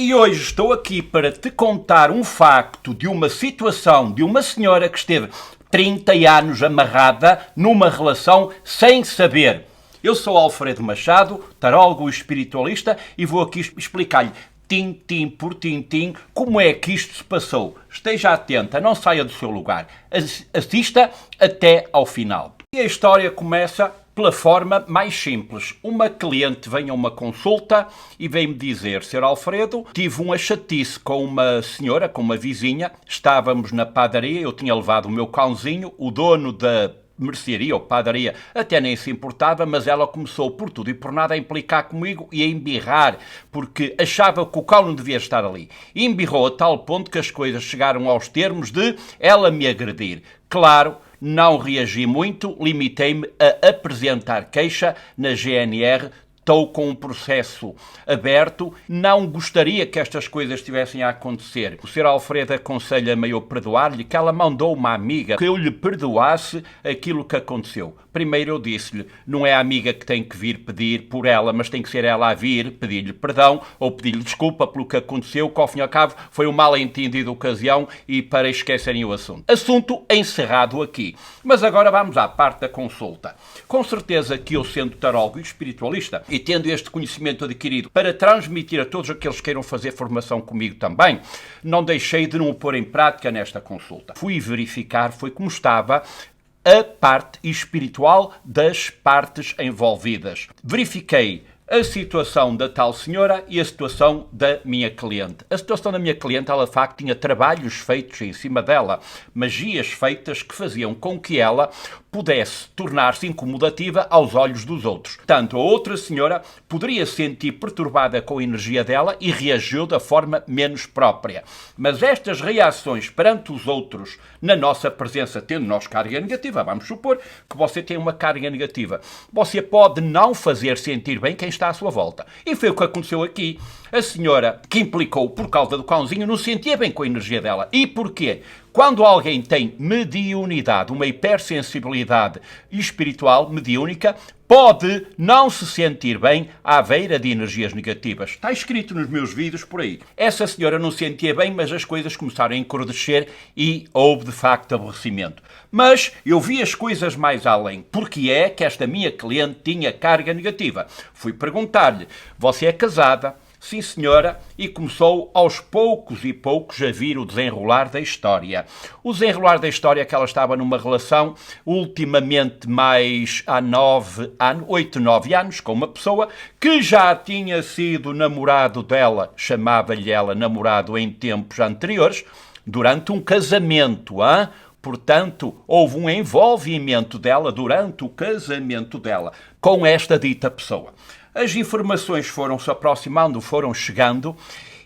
E hoje estou aqui para te contar um facto de uma situação de uma senhora que esteve 30 anos amarrada numa relação sem saber. Eu sou Alfredo Machado, tarólogo espiritualista, e vou aqui explicar-lhe tintim por tintim como é que isto se passou. Esteja atenta, não saia do seu lugar. Assista até ao final. E a história começa pela forma mais simples. Uma cliente vem a uma consulta e vem-me dizer: Sr. Alfredo, tive uma chatice com uma senhora, com uma vizinha, estávamos na padaria, eu tinha levado o meu cãozinho, o dono da mercearia ou padaria até nem se importava, mas ela começou por tudo e por nada a implicar comigo e a embirrar, porque achava que o cão não devia estar ali. E embirrou a tal ponto que as coisas chegaram aos termos de ela me agredir. Claro, não reagi muito, limitei-me a apresentar queixa na GNR. Estou com um processo aberto, não gostaria que estas coisas estivessem a acontecer. O Sr. Alfredo aconselha-me eu perdoar-lhe, que ela mandou uma amiga que eu lhe perdoasse aquilo que aconteceu. Primeiro eu disse-lhe, não é a amiga que tem que vir pedir por ela, mas tem que ser ela a vir pedir-lhe perdão ou pedir-lhe desculpa pelo que aconteceu, que ao fim e ao cabo foi um mal-entendido de ocasião e para esquecerem o assunto. Assunto encerrado aqui. Mas agora vamos à parte da consulta. Com certeza que eu, sendo tarólogo e espiritualista, e tendo este conhecimento adquirido para transmitir a todos aqueles que queiram fazer formação comigo também, não deixei de não o pôr em prática nesta consulta. Fui verificar, foi como estava a parte espiritual das partes envolvidas. Verifiquei a situação da tal senhora e a situação da minha cliente. A situação da minha cliente, ela de facto tinha trabalhos feitos em cima dela, magias feitas que faziam com que ela pudesse tornar-se incomodativa aos olhos dos outros. Tanto a outra senhora poderia se sentir perturbada com a energia dela e reagiu da forma menos própria. Mas estas reações perante os outros, na nossa presença, tendo nós carga negativa, vamos supor que você tem uma carga negativa, você pode não fazer sentir bem quem está à sua volta. E foi o que aconteceu aqui. A senhora que implicou por causa do cãozinho não se sentia bem com a energia dela. E porquê? Quando alguém tem mediunidade, uma hipersensibilidade espiritual, mediúnica, pode não se sentir bem à beira de energias negativas. Está escrito nos meus vídeos por aí. Essa senhora não se sentia bem, mas as coisas começaram a encrudescer e houve de facto aborrecimento. Mas eu vi as coisas mais além. Porque é que esta minha cliente tinha carga negativa? Fui perguntar-lhe: você é casada? Sim, senhora, e começou aos poucos e poucos a vir o desenrolar da história. O desenrolar da história é que ela estava numa relação, ultimamente mais há 8, 9 anos, com uma pessoa que já tinha sido namorado dela, chamava-lhe ela namorado em tempos anteriores, durante um casamento, hein? Portanto, houve um envolvimento dela durante o casamento dela com esta dita pessoa. As informações foram se aproximando, foram chegando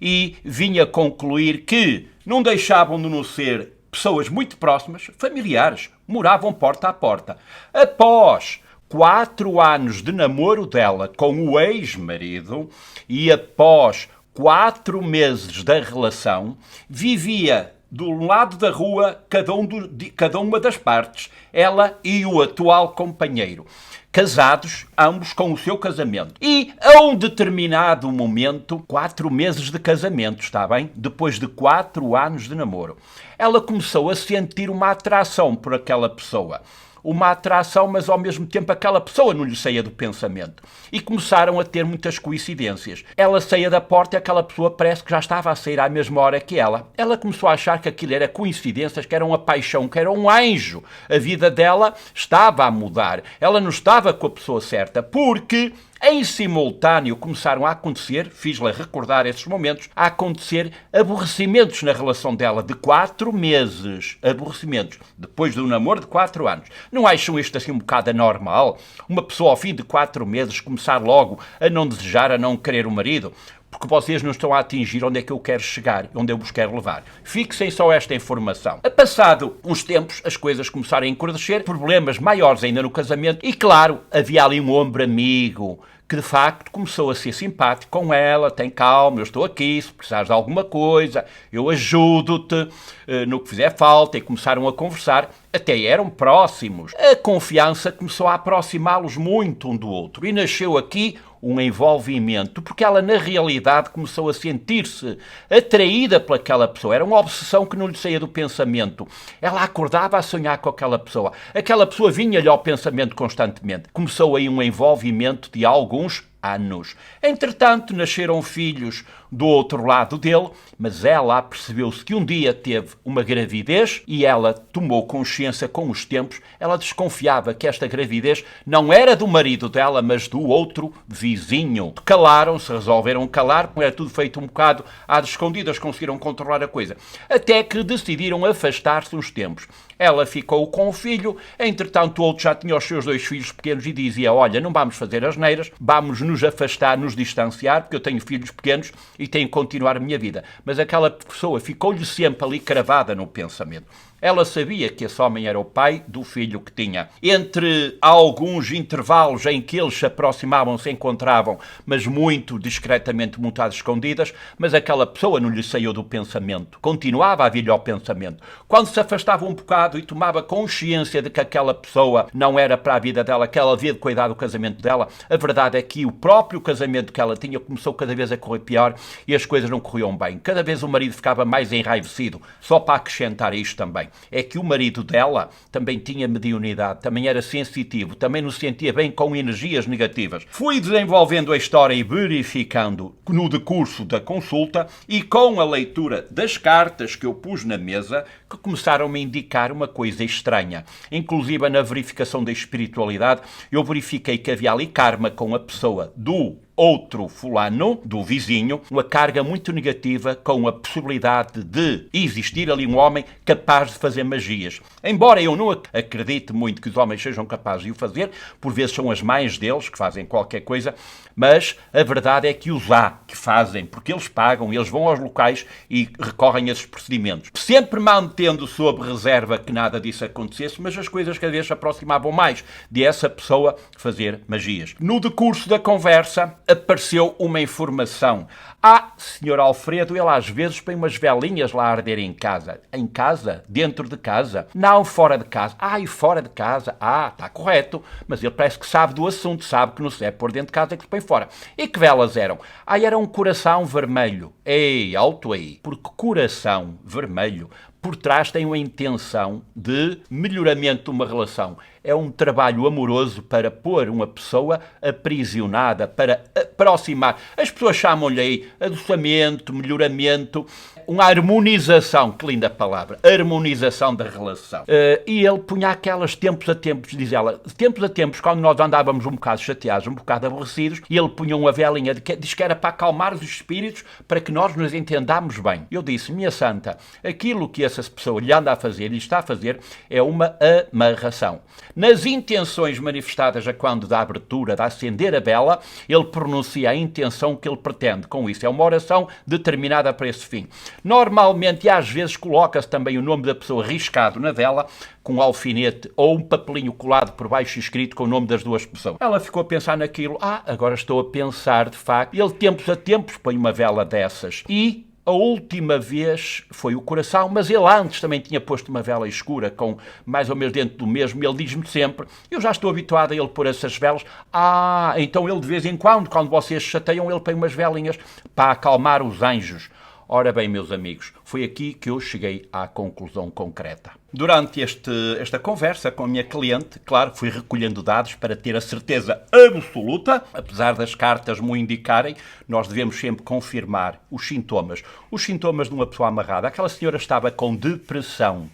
e vinha concluir que não deixavam de não ser pessoas muito próximas, familiares, moravam porta a porta. Após 4 anos de namoro dela com o ex-marido e após 4 meses da relação, vivia do lado da rua cada uma das partes, ela e o atual companheiro. Casados, ambos com o seu casamento. E a um determinado momento, 4 meses de casamento, está bem? Depois de 4 anos de namoro, ela começou a sentir uma atração por aquela pessoa. Uma atração, mas ao mesmo tempo aquela pessoa não lhe saía do pensamento. E começaram a ter muitas coincidências. Ela saía da porta e aquela pessoa parece que já estava a sair à mesma hora que ela. Ela começou a achar que aquilo era coincidências, que era uma paixão, que era um anjo. A vida dela estava a mudar. Ela não estava com a pessoa certa, porque em simultâneo começaram a acontecer, fiz-lhe recordar esses momentos, a acontecer aborrecimentos na relação dela de 4 meses. Aborrecimentos. Depois de um namoro de 4 anos. Não acham isto assim um bocado anormal? Uma pessoa ao fim de 4 meses começar logo a não desejar, a não querer o marido? Porque vocês não estão a atingir onde é que eu quero chegar, onde eu vos quero levar. Fixem só esta informação. A passado uns tempos, as coisas começaram a encrudescer, problemas maiores ainda no casamento, e claro, havia ali um ombro amigo, que de facto começou a ser simpático com ela, tem calma, eu estou aqui, se precisares de alguma coisa, eu ajudo-te no que fizer falta, e começaram a conversar. até eram próximos. A confiança começou a aproximá-los muito um do outro e nasceu aqui um envolvimento, porque ela na realidade começou a sentir-se atraída pelaquela pessoa. Era uma obsessão que não lhe saía do pensamento. Ela acordava a sonhar com aquela pessoa. Aquela pessoa vinha-lhe ao pensamento constantemente. Começou aí um envolvimento de alguns anos. Entretanto, nasceram filhos do outro lado dele, mas ela apercebeu-se que um dia teve uma gravidez e ela tomou consciência com os tempos. Ela desconfiava que esta gravidez não era do marido dela, mas do outro vizinho. Calaram-se, resolveram calar, porque era tudo feito um bocado às escondidas, conseguiram controlar a coisa. Até que decidiram afastar-se uns tempos. Ela ficou com o filho, entretanto o outro já tinha os seus 2 filhos pequenos e dizia, olha, não vamos fazer asneiras, vamos nos afastar, nos distanciar, porque eu tenho filhos pequenos e tenho que continuar a minha vida. Mas aquela pessoa ficou-lhe sempre ali cravada no pensamento. Ela sabia que esse homem era o pai do filho que tinha. Entre alguns intervalos em que eles se aproximavam, se encontravam, mas muito discretamente, muito às escondidas, mas aquela pessoa não lhe saiu do pensamento. Continuava a vir-lhe ao pensamento. Quando se afastava um bocado e tomava consciência de que aquela pessoa não era para a vida dela, que ela havia de cuidar do casamento dela, a verdade é que o próprio casamento que ela tinha começou cada vez a correr pior e as coisas não corriam bem. Cada vez o marido ficava mais enraivecido. Só para acrescentar isto também, é que o marido dela também tinha mediunidade, também era sensitivo, também não se sentia bem com energias negativas. Fui desenvolvendo a história e verificando no decurso da consulta e com a leitura das cartas que eu pus na mesa que começaram a me indicar uma coisa estranha. Inclusive na verificação da espiritualidade eu verifiquei que havia ali karma com a pessoa do outro fulano, do vizinho, uma carga muito negativa com a possibilidade de existir ali um homem capaz de fazer magias. Embora eu não acredite muito que os homens sejam capazes de o fazer, por vezes são as mães deles que fazem qualquer coisa, mas a verdade é que os há que fazem, porque eles pagam, eles vão aos locais e recorrem a esses procedimentos. Sempre mantendo sob reserva que nada disso acontecesse, mas as coisas cada vez se aproximavam mais de essa pessoa fazer magias. No decurso da conversa, apareceu uma informação. Senhor Alfredo, ele às vezes põe umas velinhas lá a arder em casa. Em casa? Dentro de casa? Não, fora de casa. E fora de casa? Está correto. Mas ele parece que sabe do assunto, sabe que não se deve pôr dentro de casa, é que se põe fora. E que velas eram? Era um coração vermelho. Ei, alto aí. Porque coração vermelho por trás tem uma intenção de melhoramento de uma relação. É um trabalho amoroso para pôr uma pessoa aprisionada, para aproximar. As pessoas chamam-lhe aí adoçamento, melhoramento, uma harmonização, que linda palavra, harmonização da relação. E ele punha aquelas tempos a tempos, diz ela, tempos a tempos, quando nós andávamos um bocado chateados, um bocado aborrecidos, e ele punha uma velinha, diz que era para acalmar os espíritos, para que nós nos entendamos bem. Eu disse, minha santa, aquilo que essa pessoa lhe anda a fazer, lhe está a fazer, é uma amarração. Nas intenções manifestadas a quando da abertura, de acender a vela, ele pronuncia a intenção que ele pretende com isso. É uma oração determinada para esse fim. Normalmente, e às vezes, coloca-se também o nome da pessoa riscado na vela, com um alfinete ou um papelinho colado por baixo escrito com o nome das duas pessoas. Ela ficou a pensar naquilo. Agora estou a pensar, de facto. Ele, tempos a tempos, põe uma vela dessas. E a última vez foi o coração, mas ele antes também tinha posto uma vela escura, com mais ou menos dentro do mesmo. Ele diz-me sempre, eu já estou habituado a ele pôr essas velas. Então ele de vez em quando vocês chateiam, ele põe umas velinhas para acalmar os anjos. Ora bem, meus amigos, foi aqui que eu cheguei à conclusão concreta. Durante esta conversa com a minha cliente, claro, fui recolhendo dados para ter a certeza absoluta, apesar das cartas me indicarem, nós devemos sempre confirmar os sintomas. Os sintomas de uma pessoa amarrada. Aquela senhora estava com depressão,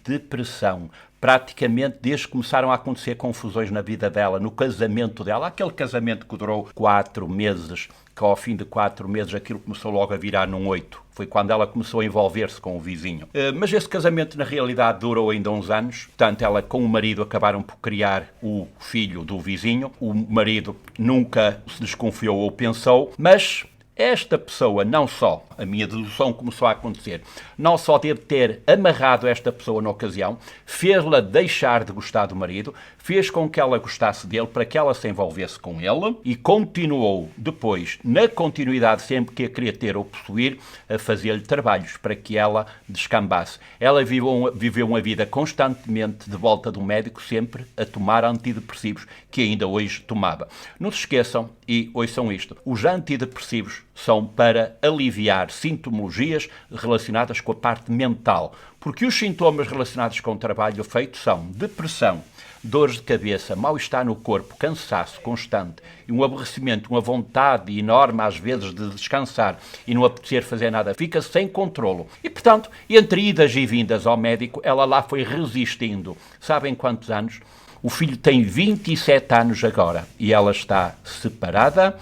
praticamente desde que começaram a acontecer confusões na vida dela, no casamento dela, aquele casamento que durou 4 meses, que ao fim de 4 meses aquilo começou logo a virar num 8. Foi quando ela começou a envolver-se com o vizinho. Mas esse casamento, na realidade, durou ainda uns anos. Portanto, ela com o marido acabaram por criar o filho do vizinho. O marido nunca se desconfiou ou pensou, mas esta pessoa não só, a minha dedução começou a acontecer, não só deve ter amarrado esta pessoa na ocasião, fez-la deixar de gostar do marido, fez com que ela gostasse dele para que ela se envolvesse com ele e continuou depois, na continuidade, sempre que a queria ter ou possuir, a fazer-lhe trabalhos para que ela descambasse. Ela viveu uma vida constantemente de volta do médico, sempre a tomar antidepressivos, que ainda hoje tomava. Não se esqueçam, e ouçam isto, os antidepressivos são para aliviar sintomologias relacionadas com a parte mental, porque os sintomas relacionados com o trabalho feito são depressão, dores de cabeça, mal-estar no corpo, cansaço constante e um aborrecimento, uma vontade enorme às vezes de descansar e não apetecer fazer nada, fica sem controlo. E, portanto, entre idas e vindas ao médico, ela lá foi resistindo. Sabem quantos anos? O filho tem 27 anos agora e ela está separada,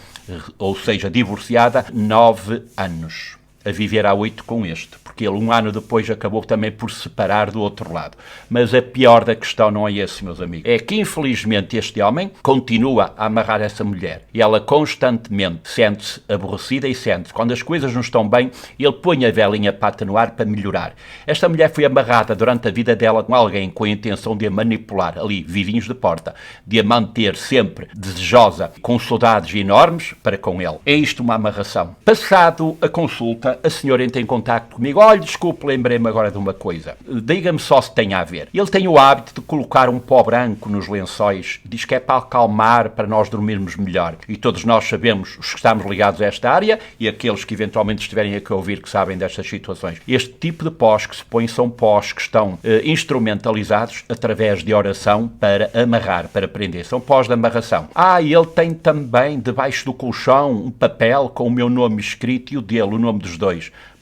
ou seja, divorciada, 9 anos. A viver há 8 com este, porque ele 1 ano depois acabou também por se separar do outro lado. Mas a pior da questão não é esse, meus amigos. É que, infelizmente, este homem continua a amarrar essa mulher. E ela constantemente sente-se aborrecida e sente-se. Quando as coisas não estão bem, ele põe a velinha para atenuar, para melhorar. Esta mulher foi amarrada durante a vida dela com alguém com a intenção de a manipular, ali, vizinhos de porta, de a manter sempre desejosa, com saudades enormes para com ele. É isto uma amarração. Passado a consulta, a senhora entra em contacto comigo. Olha, desculpe, lembrei-me agora de uma coisa. Diga-me só se tem a ver. Ele tem o hábito de colocar um pó branco nos lençóis. Diz que é para acalmar, para nós dormirmos melhor. E todos nós sabemos, os que estamos ligados a esta área e aqueles que eventualmente estiverem aqui a ouvir que sabem destas situações. Este tipo de pós que se põe são pós que estão instrumentalizados através de oração para amarrar, para prender. São pós de amarração. E ele tem também debaixo do colchão um papel com o meu nome escrito e o dele, o nome dos dois.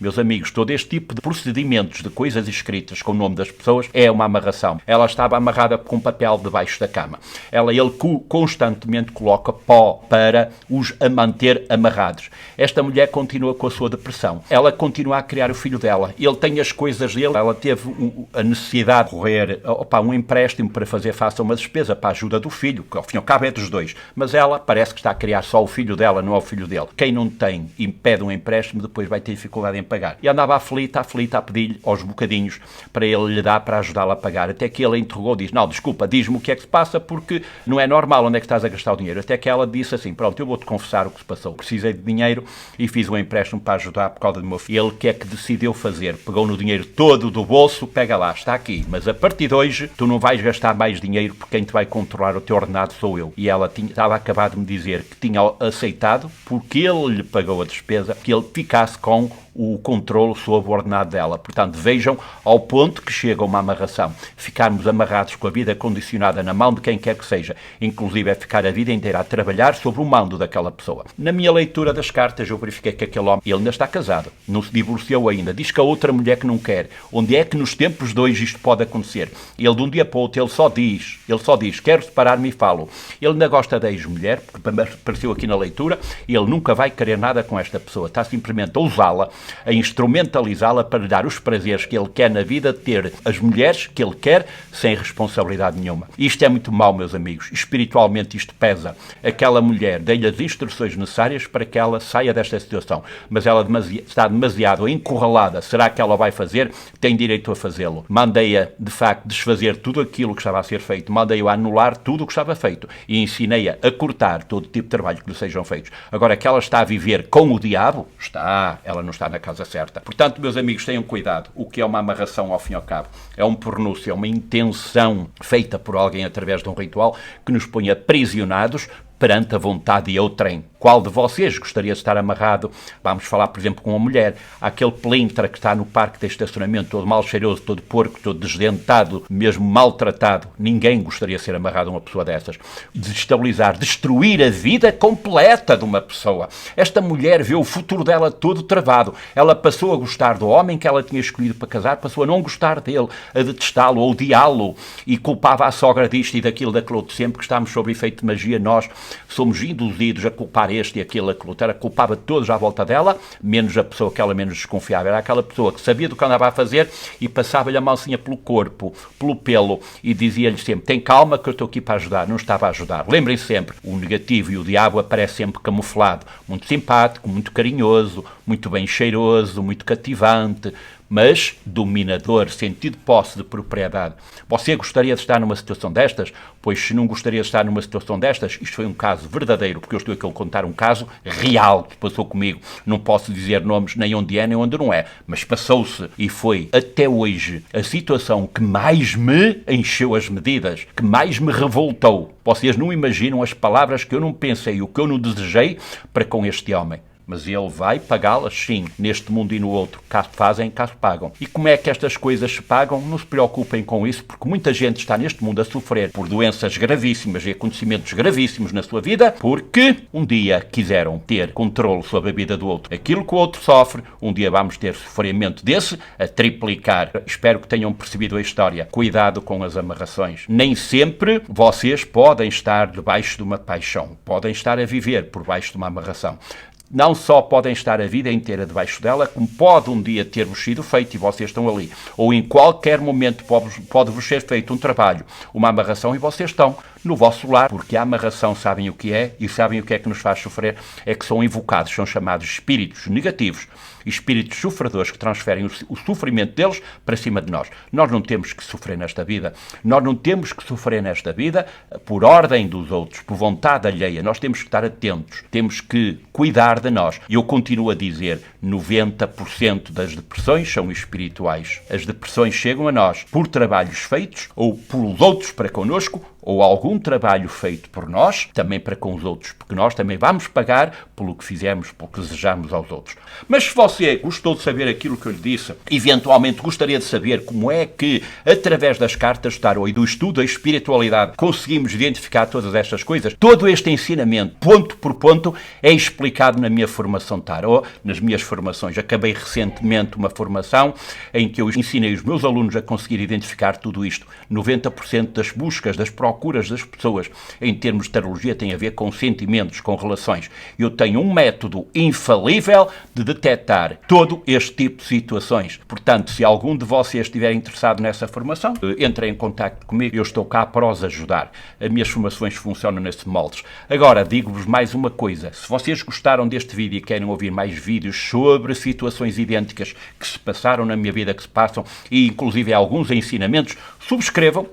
Meus amigos, todo este tipo de procedimentos, de coisas escritas com o nome das pessoas, é uma amarração. Ela estava amarrada com papel debaixo da cama. Ele constantemente coloca pó para os manter amarrados. Esta mulher continua com a sua depressão. Ela continua a criar o filho dela. Ele tem as coisas dele. Ela teve a necessidade de correr um empréstimo para fazer face a uma despesa para a ajuda do filho, que ao fim e ao cabo é dos dois. Mas ela parece que está a criar só o filho dela, não é o filho dele. Quem não tem e pede um empréstimo, depois vai ter dificuldade em pagar. E andava aflita a pedir-lhe aos bocadinhos para ele lhe dar para ajudá-la a pagar. Até que ele a interrogou, diz, não, desculpa, diz-me o que é que se passa porque não é normal, onde é que estás a gastar o dinheiro? Até que ela disse assim, pronto, eu vou-te confessar o que se passou. Precisei de dinheiro e fiz um empréstimo para ajudar por causa do meu filho. Ele o que é que decidiu fazer? Pegou no dinheiro todo do bolso, pega lá, está aqui, mas a partir de hoje tu não vais gastar mais dinheiro porque quem te vai controlar o teu ordenado sou eu. E ela estava acabado de me dizer que tinha aceitado porque ele lhe pagou a despesa, que ele ficasse com o controle sobre o ordenado dela. Portanto, vejam ao ponto que chega uma amarração. Ficarmos amarrados com a vida condicionada na mão de quem quer que seja. Inclusive é ficar a vida inteira a trabalhar sobre o mando daquela pessoa. Na minha leitura das cartas eu verifiquei que aquele homem, ele ainda está casado, não se divorciou ainda, diz que a outra mulher que não quer. Onde é que nos tempos de hoje isto pode acontecer? Ele de um dia para o outro, ele só diz, quero separar-me e falo. Ele ainda gosta da ex-mulher, porque apareceu aqui na leitura, e ele nunca vai querer nada com esta pessoa. Está simplesmente a usá-la, a instrumentalizá-la para lhe dar os prazeres que ele quer na vida, de ter as mulheres que ele quer sem responsabilidade nenhuma. Isto é muito mau, meus amigos. Espiritualmente isto pesa. Aquela mulher dê-lhe as instruções necessárias para que ela saia desta situação, mas ela está demasiado encurralada. Será que ela vai fazer? Tem direito a fazê-lo. Mandei-a, de facto, desfazer tudo aquilo que estava a ser feito. Mandei-a anular tudo o que estava feito e ensinei-a a cortar todo tipo de trabalho que lhe sejam feitos. Agora, que ela está a viver com o diabo? Ela não está na casa certa. Portanto, meus amigos, tenham cuidado. O que é uma amarração, ao fim e ao cabo? É um pronúncio, é uma intenção feita por alguém através de um ritual que nos põe aprisionados perante a vontade de outrem. Qual de vocês gostaria de estar amarrado? Vamos falar, por exemplo, com uma mulher. Aquele pelintra que está no parque de estacionamento, todo mal cheiroso, todo porco, todo desdentado, mesmo maltratado. Ninguém gostaria de ser amarrado a uma pessoa dessas. Desestabilizar, destruir a vida completa de uma pessoa. Esta mulher vê o futuro dela todo travado. Ela passou a gostar do homem que ela tinha escolhido para casar, passou a não gostar dele, a detestá-lo, a odiá-lo, e culpava a sogra disto e daquilo, daquele outro, sempre que estamos sob efeito de magia, nós somos induzidos a culpar este e aquele, aquilo, a culpava todos à volta dela, menos a pessoa que ela menos desconfiava. Era aquela pessoa que sabia do que andava a fazer e passava-lhe a mãozinha pelo corpo, pelo pelo, e dizia-lhe sempre, tem calma que eu estou aqui para ajudar. Não estava a ajudar. Lembrem-se sempre, o negativo e o diabo aparece sempre camuflado. Muito simpático, muito carinhoso, muito bem cheiroso, muito cativante, mas dominador, sentido de posse, de propriedade. Você gostaria de estar numa situação destas? Pois se não gostaria de estar numa situação destas, isto foi um caso verdadeiro, porque eu estou aqui a contar um caso real que passou comigo. Não posso dizer nomes nem onde é nem onde não é, mas passou-se e foi até hoje a situação que mais me encheu as medidas, que mais me revoltou. Vocês não imaginam as palavras que eu não pensei, o que eu não desejei para com este homem. Mas ele vai pagá-las, sim, neste mundo e no outro. Caso fazem, caso pagam. E como é que estas coisas se pagam? Não se preocupem com isso, porque muita gente está neste mundo a sofrer por doenças gravíssimas e acontecimentos gravíssimos na sua vida, porque um dia quiseram ter controle sobre a vida do outro. Aquilo que o outro sofre, um dia vamos ter sofrimento desse a triplicar. Espero que tenham percebido a história. Cuidado com as amarrações. Nem sempre vocês podem estar debaixo de uma paixão. Podem estar a viver por baixo de uma amarração. Não só podem estar a vida inteira debaixo dela, como pode um dia ter-vos sido feito e vocês estão ali. Ou em qualquer momento pode-vos ser feito um trabalho, uma amarração e vocês estão no vosso lar, porque a amarração sabem o que é e sabem o que é que nos faz sofrer, é que são invocados, são chamados espíritos negativos, espíritos sofredores que transferem o sofrimento deles para cima de nós. Nós não temos que sofrer nesta vida. Nós não temos que sofrer nesta vida por ordem dos outros, por vontade alheia. Nós temos que estar atentos, temos que cuidar de nós. E eu continuo a dizer, 90% das depressões são espirituais. As depressões chegam a nós por trabalhos feitos ou pelos outros para connosco, ou algum trabalho feito por nós, também para com os outros, porque nós também vamos pagar pelo que fizemos, pelo que desejamos aos outros. Mas se você gostou de saber aquilo que eu lhe disse, eventualmente gostaria de saber como é que, através das cartas de tarô e do estudo da espiritualidade, conseguimos identificar todas estas coisas, todo este ensinamento, ponto por ponto, é explicado na minha formação tarô, nas minhas formações. Acabei recentemente uma formação em que eu ensinei os meus alunos a conseguir identificar tudo isto. 90% das buscas, das procuras das pessoas em termos de tarologia tem a ver com sentimentos, com relações. Eu tenho um método infalível de detectar todo este tipo de situações. Portanto, se algum de vocês estiver interessado nessa formação, entre em contacto comigo. Eu estou cá para os ajudar. As minhas formações funcionam nesses moldes. Agora, digo-vos mais uma coisa. Se vocês gostaram deste vídeo e querem ouvir mais vídeos sobre situações idênticas que se passaram na minha vida, que se passam, e inclusive alguns ensinamentos, subscrevam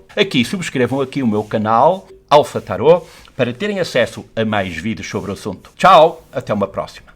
aqui o meu canal Alfa Tarot para terem acesso a mais vídeos sobre o assunto. Tchau, até uma próxima.